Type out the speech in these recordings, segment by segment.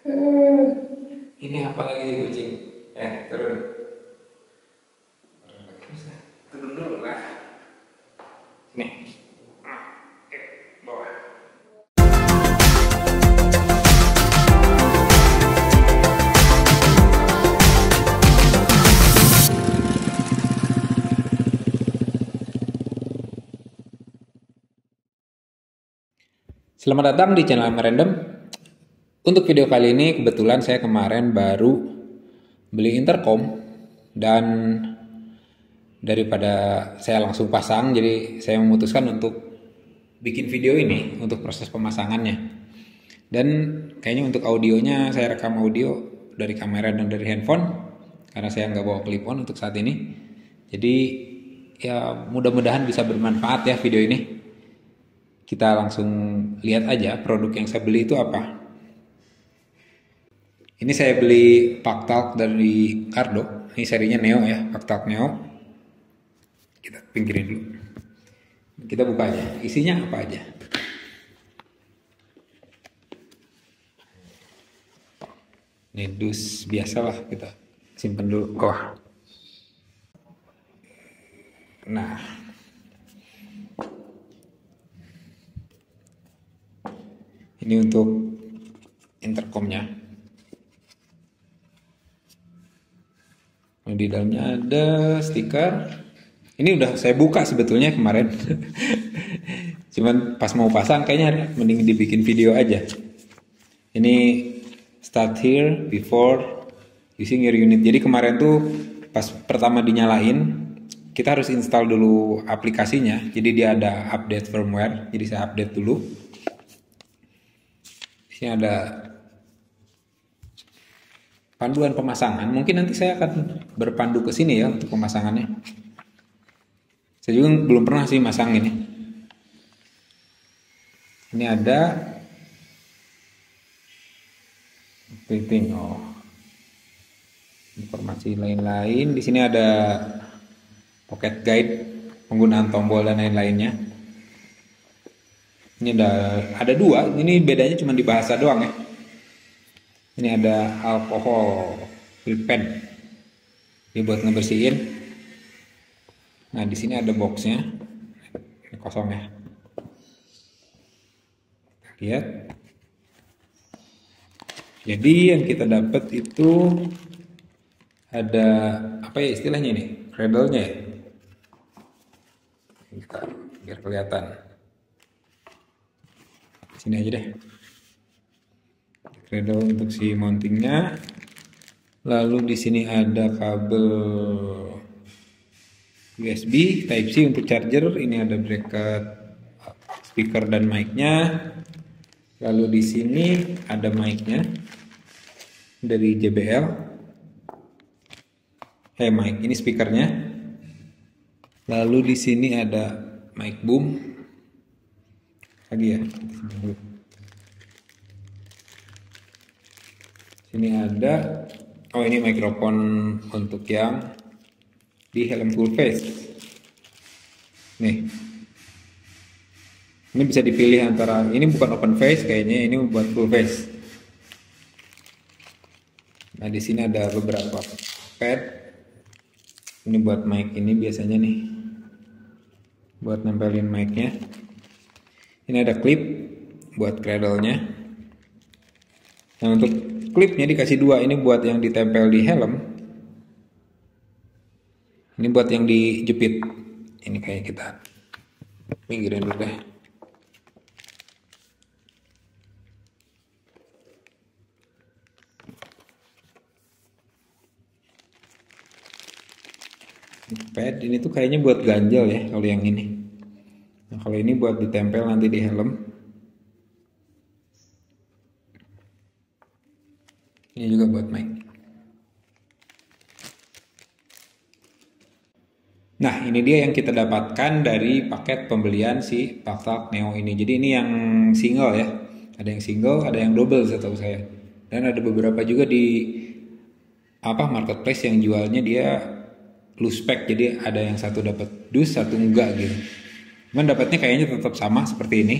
Ini apa lagi kucing? Turun. Turun dulu lah. Nih. Bawah. Selamat datang di channel Random. Untuk video kali ini kebetulan saya kemarin baru beli intercom dan daripada saya langsung pasang, jadi saya memutuskan untuk bikin video ini untuk proses pemasangannya. Dan kayaknya untuk audionya saya rekam audio dari kamera dan dari handphone karena saya nggak bawa clip on untuk saat ini. Jadi ya mudah-mudahan bisa bermanfaat ya video ini. Kita langsung lihat aja produk yang saya beli itu apa. Ini saya beli Paktalk dari Cardo. Ini serinya Neo ya, Paktalk Neo. Kita pinggirin dulu. Kita buka aja. Isinya apa aja? Ini dus biasalah, kita simpen dulu. Nah, ini untuk intercomnya. Di dalamnya ada stiker. Ini udah saya buka sebetulnya kemarin. Cuman pas mau pasang kayaknya mending dibikin video aja. Ini start here before using your unit. Jadi kemarin tuh pas pertama dinyalain, kita harus install dulu aplikasinya. Jadi dia ada update firmware. Jadi saya update dulu. Ini ada panduan pemasangan. Mungkin nanti saya akan berpandu ke sini ya untuk pemasangannya. Saya juga belum pernah sih masang ini. Ini ada fitting. Informasi lain-lain. Di sini ada pocket guide, penggunaan tombol dan lain-lainnya. Ini ada dua. Ini bedanya cuma di bahasa doang ya. Ini ada alkohol pen. Ini buat ngebersihin. Nah, di sini ada boxnya. Ini kosong ya. Kita lihat. Jadi yang kita dapat itu ada apa ya istilahnya ini? Cradle-nya ya. Kita biar kelihatan. Sini aja deh. Cradle untuk si mountingnya. Lalu di sini ada kabel USB Type C untuk charger. Ini ada bracket speaker dan mic-nya. Lalu di sini ada mic-nya dari JBL. Mic ini speakernya. Lalu di sini ada mic boom. Lagi ya. Sini ada, ini mikrofon untuk yang di helm full face. Nih, ini bisa dipilih antara, ini bukan open face kayaknya, ini buat full face. Nah di sini ada beberapa pad. Ini buat mic ini biasanya nih, buat nempelin mic-nya. Ini ada clip buat cradle-nya. Nah untuk klipnya dikasih dua, ini buat yang ditempel di helm, ini buat yang dijepit. Ini kayak kita pinggirin dulu deh. Pad ini tuh kayaknya buat ganjel ya kalau yang ini. Nah kalau ini buat ditempel nanti di helm. Ini juga buat mic. Nah ini dia yang kita dapatkan dari paket pembelian si Paktalk Neo ini. Jadi ini yang single ya. Ada yang single, ada yang double setahu saya. Dan ada beberapa juga di marketplace yang jualnya dia loose pack. Jadi ada yang satu dapat dus, satu enggak gitu. Cuman dapatnya kayaknya tetap sama seperti ini.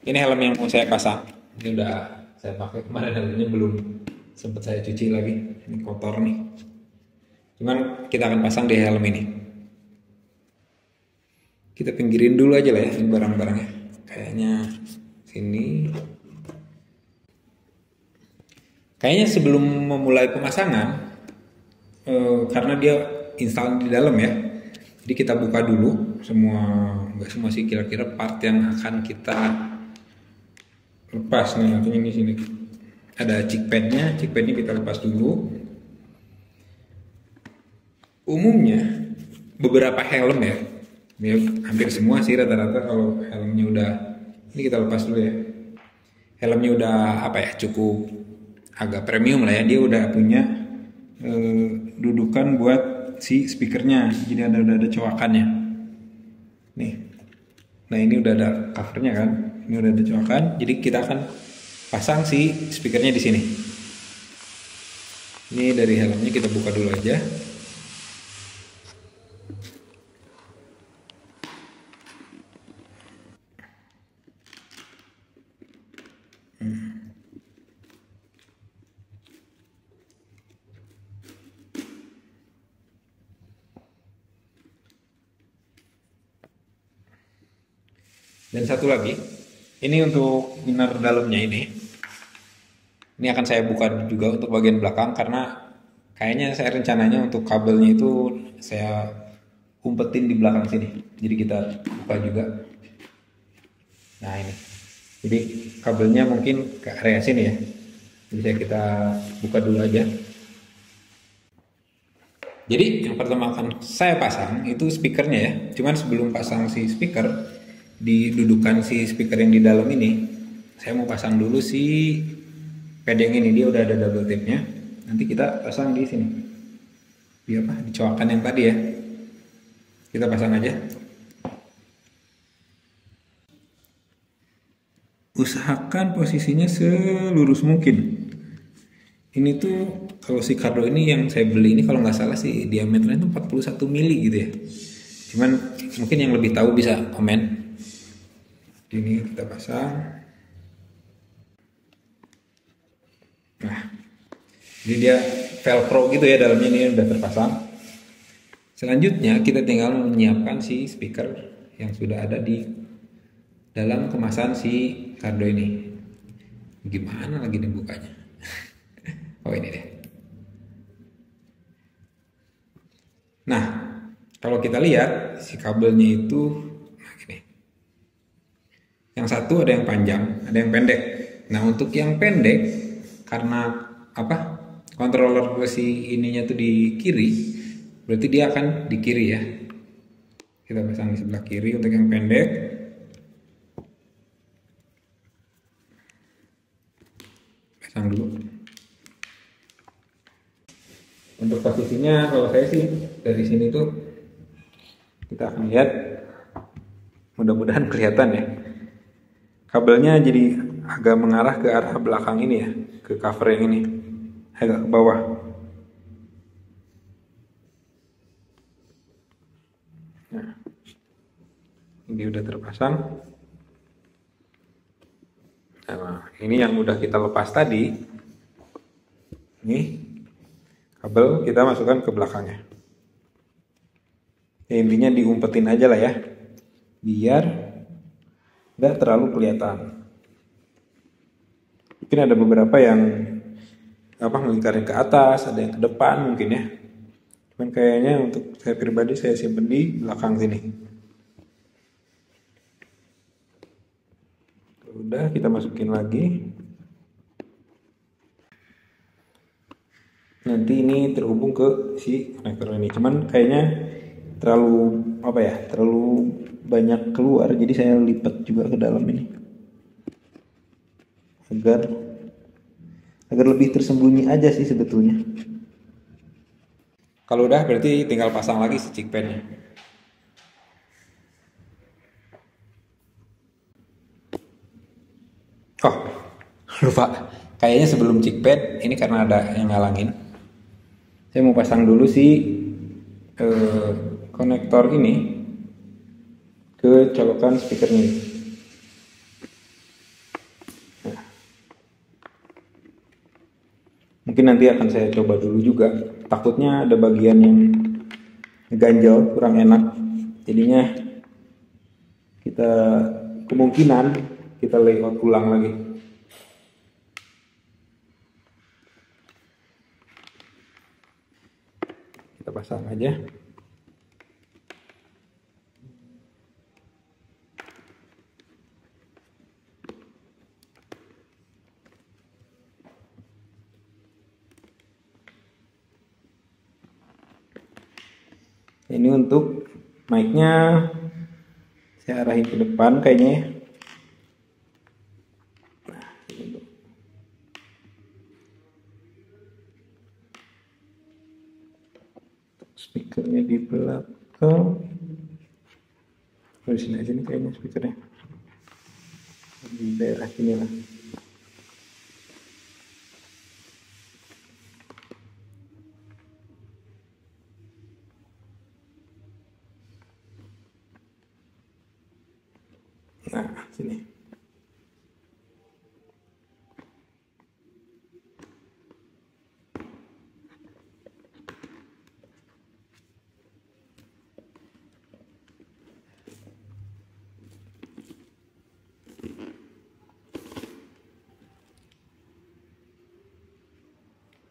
Ini helm yang mau saya pasang. Ini udah saya pakai kemarin, helmnya belum sempat saya cuci lagi. Ini kotor nih. Cuman kita akan pasang di helm ini. Kita pinggirin dulu aja lah ya ini barang-barangnya. Kayaknya sini. Kayaknya sebelum memulai pemasangan, karena dia install di dalam ya. Jadi kita buka dulu nggak semua sih, kira-kira part yang akan kita lepas nih. Nantinya di sini ada chickpadnya kita lepas dulu. Umumnya beberapa helm ya, hampir semua sih rata-rata kalau helmnya udah, ini kita lepas dulu ya. Helmnya udah cukup agak premium lah ya, dia udah punya dudukan buat si speakernya, jadi udah ada coakannya nih. Nah ini udah ada covernya kan, ini udah ada coakan, jadi kita akan pasang si speakernya di sini. Ini dari helmnya kita buka dulu aja. Dan satu lagi, ini untuk inner dalamnya ini akan saya buka juga untuk bagian belakang, karena kayaknya saya rencananya untuk kabelnya itu saya umpetin di belakang sini. Jadi kita buka juga. Nah ini, jadi kabelnya mungkin ke area sini ya. Bisa kita buka dulu aja. Jadi yang pertama akan saya pasang itu speakernya ya. Cuman sebelum pasang si speaker, didudukan si speaker yang di dalam ini, saya mau pasang dulu si pad yang ini. Dia udah ada double tape-nya. Nanti kita pasang di sini. Di coakan yang tadi ya. Kita pasang aja. Usahakan posisinya selurus mungkin. Ini tuh kalau si Cardo ini yang saya beli ini, kalau nggak salah sih diameternya itu 41 mili gitu ya. Cuman mungkin yang lebih tahu bisa komen. Ini kita pasang. Nah, jadi dia velcro gitu ya, dalamnya ini udah terpasang. Selanjutnya kita tinggal menyiapkan si speaker yang sudah ada di dalam kemasan si Cardo ini. Gimana lagi dibukanya? Oh ini deh. Nah, kalau kita lihat si kabelnya itu yang satu ada yang panjang, ada yang pendek. Nah untuk yang pendek, karena controller si ininya tuh di kiri, berarti dia akan di kiri ya. Kita pasang di sebelah kiri untuk yang pendek. Pasang dulu. Untuk posisinya kalau saya sih dari sini tuh kita akan lihat, mudah-mudahan kelihatan ya. Kabelnya jadi agak mengarah ke arah belakang ini ya, ke cover yang ini, agak ke bawah. Nah, ini udah terpasang. Nah, ini yang udah kita lepas tadi. Ini kabel kita masukkan ke belakangnya. Ya, intinya diumpetin aja lah ya, biar nggak terlalu kelihatan. Mungkin ada beberapa yang melingkarin ke atas, ada yang ke depan mungkin ya. Cuman kayaknya untuk saya pribadi saya simpen di belakang sini. Udah, kita masukin lagi. Nanti ini terhubung ke si konektor ini. Cuman kayaknya terlalu terlalu banyak keluar, jadi saya lipat juga ke dalam ini agar lebih tersembunyi aja sih sebetulnya. Kalau udah berarti tinggal pasang lagi si chickpadnya. Oh lupa, kayaknya sebelum chickpad ini karena ada yang ngalangin, saya mau pasang dulu si konektor ini ke colokan speakernya. Mungkin nanti akan saya coba dulu juga. Takutnya ada bagian yang ganjel, kurang enak. Jadinya kita kemungkinan kita layout ulang lagi. Kita pasang aja. Ini untuk mic-nya saya arahin ke depan kayaknya ya. Nah, ini speakernya di belakang. Di sini aja nih kayaknya speakernya. Di daerah sini lah. Nah, sini.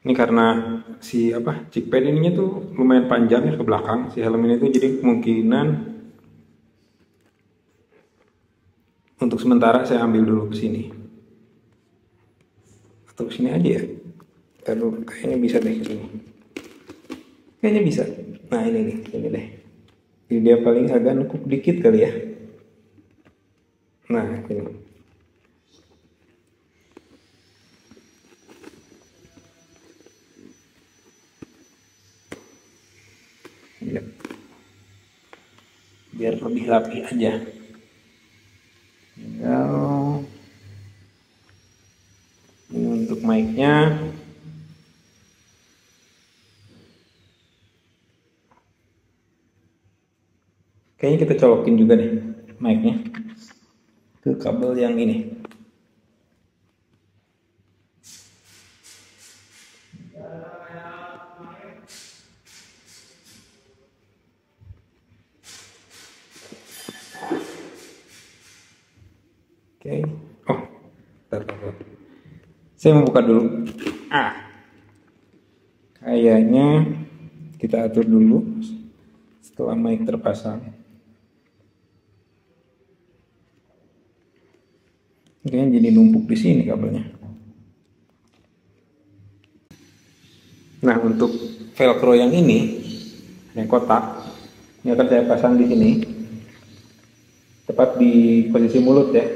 Ini karena si chick pad ininya tuh lumayan panjang ya ke belakang si helm ini tuh, jadi kemungkinan untuk sementara saya ambil dulu ke sini. Atau ke sini aja ya. Taruh, kayaknya bisa deh ke sini. Kayaknya bisa. Nah, ini nih, ini deh. Jadi dia paling agak nekuk dikit kali ya. Nah, ini. Ya. Biar lebih rapi aja. Tinggal ini untuk mic-nya. Kayaknya kita colokin juga deh mic-nya ke kabel yang ini. Oke. Oh, bentar. Saya mau buka dulu. Kayaknya kita atur dulu setelah mic terpasang. Kayaknya jadi numpuk di sini kabelnya. Nah, untuk velcro yang ini, yang kotak, ini akan saya pasang di sini, tepat di posisi mulut ya.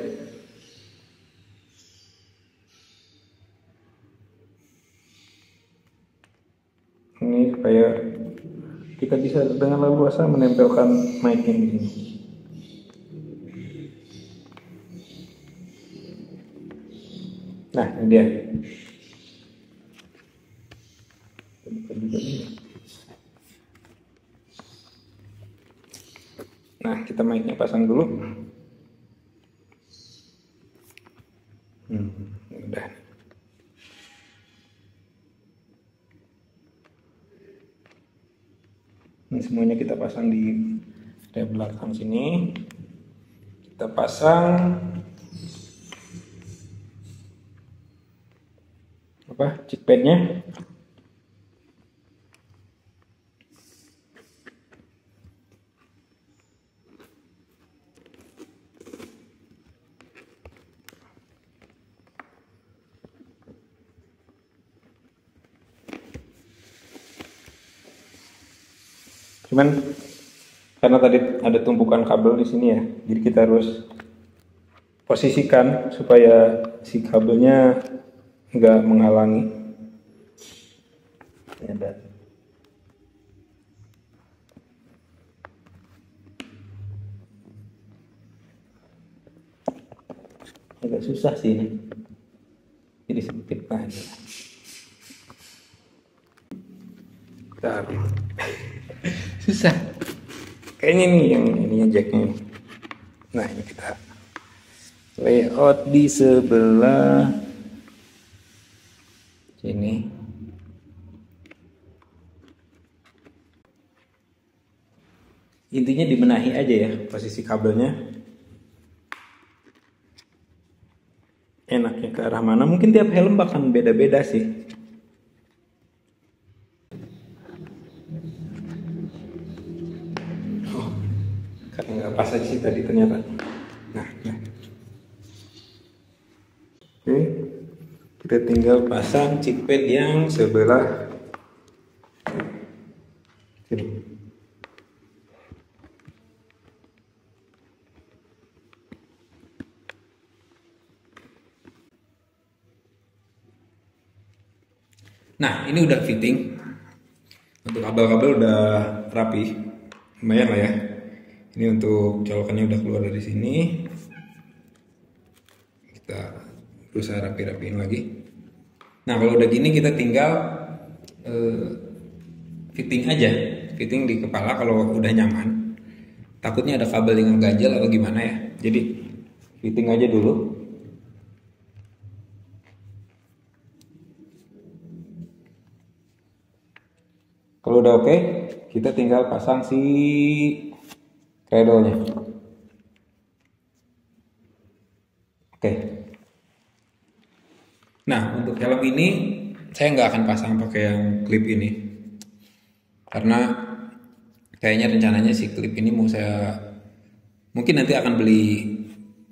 Ini supaya kita bisa dengan leluasa menempelkan mic-nya di sini. Nah, ini dia. Nah, kita mic-nya pasang dulu. Udah. Ini semuanya kita pasang di belakang sini. Kita pasang chick pad-nya. Cuman karena tadi ada tumpukan kabel di sini ya, jadi kita harus posisikan supaya si kabelnya nggak menghalangi. Ada. Agak susah sih ini, jadi sempit aja. Taruh. Susah. Kayaknya nih yang ininya jacknya. Nah, ini kita layout di sebelah sini. Intinya dibenahi aja ya posisi kabelnya. Enaknya ke arah mana? Mungkin tiap helm bahkan beda-beda sih. Oh, karena nggak pas aja sih tadi ternyata. Nah. Oke, kita tinggal pasang chick pad yang sebelah sini. Nah, ini udah fitting. Untuk kabel-kabel udah rapi, lumayan lah ya. Ini untuk colokannya udah keluar dari sini. Kita berusaha rapi-rapiin lagi. Nah, kalau udah gini kita tinggal fitting aja, fitting di kepala kalau udah nyaman. Takutnya ada kabel yang ganjel atau gimana ya. Jadi fitting aja dulu. Kalau udah oke, kita tinggal pasang si cradle-nya. Oke. Nah, untuk helm ini saya nggak akan pasang pakai yang clip ini, karena kayaknya rencananya si clip ini mau saya mungkin nanti akan beli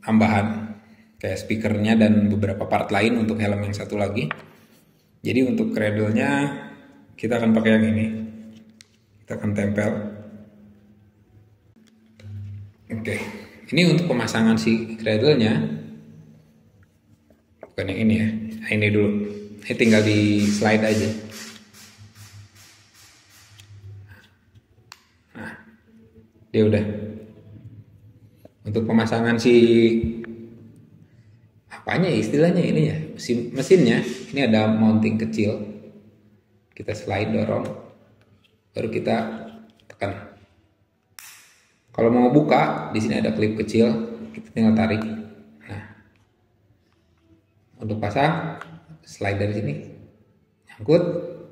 tambahan kayak speakernya dan beberapa part lain untuk helm yang satu lagi. Jadi untuk cradle-nya kita akan pakai yang ini. Kita akan tempel. Oke. Ini untuk pemasangan si cradle-nya. Bukan yang ini ya. Nah, ini dulu. Ini tinggal di slide aja. Nah, dia udah. Untuk pemasangan si apanya istilahnya ini ya, mesinnya ini ada mounting kecil. Kita slide dorong, baru kita tekan. Kalau mau buka, di sini ada klip kecil, kita tinggal tarik. Nah, untuk pasang, slide dari sini, nyangkut,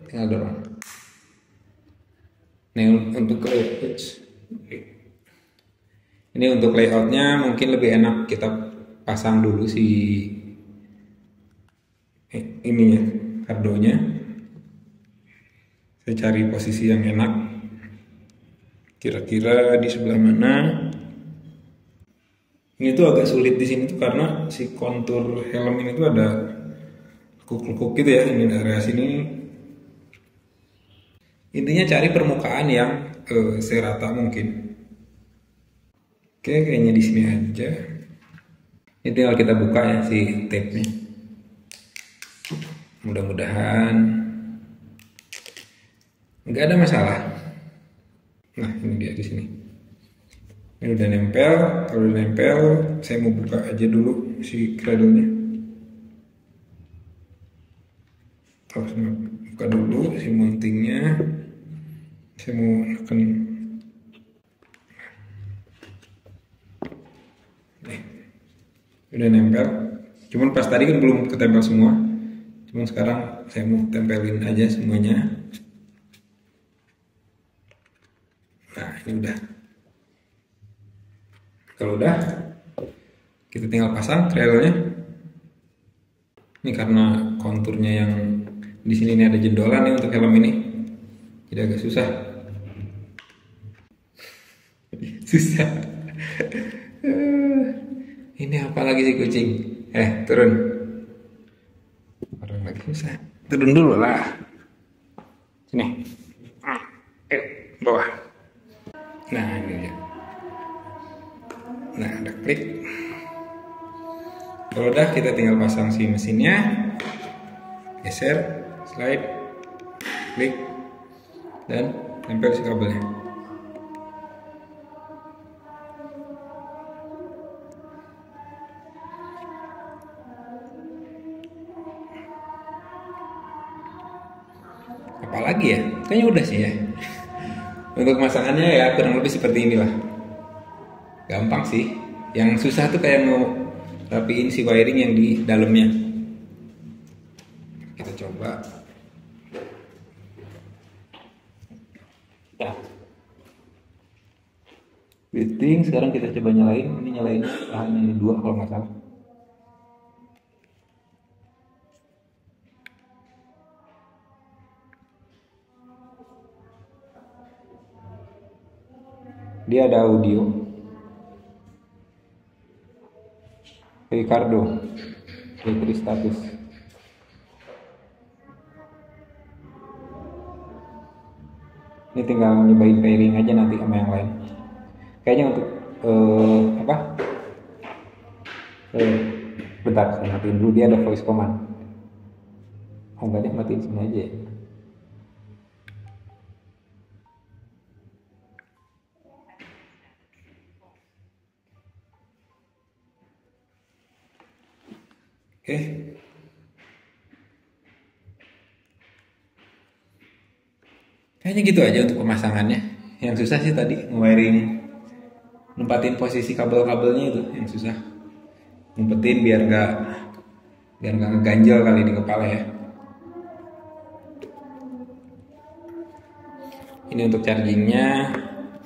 tinggal dorong. Ini untuk layoutnya mungkin lebih enak kita pasang dulu si ininya, kardonya. Saya cari posisi yang enak. Kira-kira di sebelah mana? Ini tuh agak sulit di sini tuh karena si kontur helm ini tuh ada lekuk-lekuk gitu ya. Ini area sini. Intinya cari permukaan yang serata mungkin. Oke, kayaknya di sini aja. Ini tinggal kita buka ya si tape-nya. Mudah-mudahan nggak ada masalah. Nah, ini dia di sini. Ini udah nempel. Kalau udah nempel, saya mau buka aja dulu si cradle-nya. Harus buka dulu si mountingnya. Saya mau neken. Nih, udah nempel. Cuman pas tadi kan belum ketempel semua. Cuman sekarang saya mau tempelin aja semuanya. Nah, ini udah. Kalau udah, kita tinggal pasang cradle-nya. Ini karena konturnya yang di sini ini ada jendolan nih untuk helm ini, jadi agak susah. Susah. Ini apa lagi sih kucing? Turun. Orang lagi susah. Turun dulu lah. Sini. Ayo, bawah. Nah, ini dia. Nah, ada klik. Kalau udah, kita tinggal pasang si mesinnya. Geser, slide, klik, dan tempel si kabelnya. Apalagi ya? Kayaknya udah sih ya. Untuk pemasangannya ya kurang lebih seperti inilah. Gampang sih. Yang susah tuh kayak mau rapiin si wiring yang di dalamnya. Kita coba. Nah. Fitting. Sekarang kita coba nyalain. Ini nyalainnya hanya 2 kalau nggak salah. Dia ada audio. Ricardo, battery status. Ini tinggal nyobain pairing aja nanti sama yang lain. Kayaknya untuk apa? Bentar, saya matiin dulu. Dia ada voice command. Oh enggak deh, matiin sini aja ya. Oke. Kayaknya gitu aja untuk pemasangannya. Yang susah sih tadi nge-wiring, nempatin posisi kabel-kabelnya itu yang susah. Ngumpetin biar nggak ngeganjel kali di kepala ya. Ini untuk chargingnya.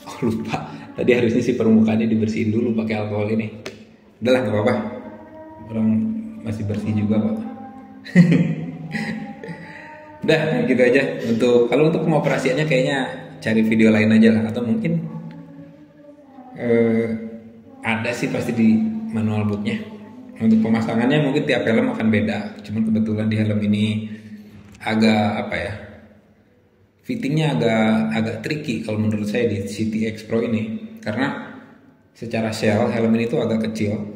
Oh lupa. Tadi harusnya si permukaannya dibersihin dulu pakai alkohol ini. Udah lah nggak apa-apa. Orang masih bersih juga kok. Udah gitu aja. Kalau untuk pengoperasiannya kayaknya cari video lain aja lah, atau mungkin ada sih pasti di manual booknya. Untuk pemasangannya mungkin tiap helm akan beda. Cuman kebetulan di helm ini agak apa ya, fittingnya agak tricky kalau menurut saya di CTX Pro ini, karena secara shell helm ini tuh agak kecil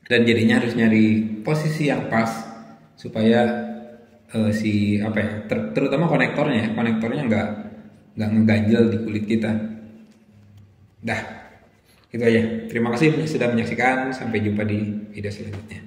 dan jadinya harus nyari posisi yang pas supaya si apa ya, terutama konektornya nggak ngeganjel di kulit kita. Dah, itu aja. Terima kasih sudah menyaksikan. Sampai jumpa di video selanjutnya.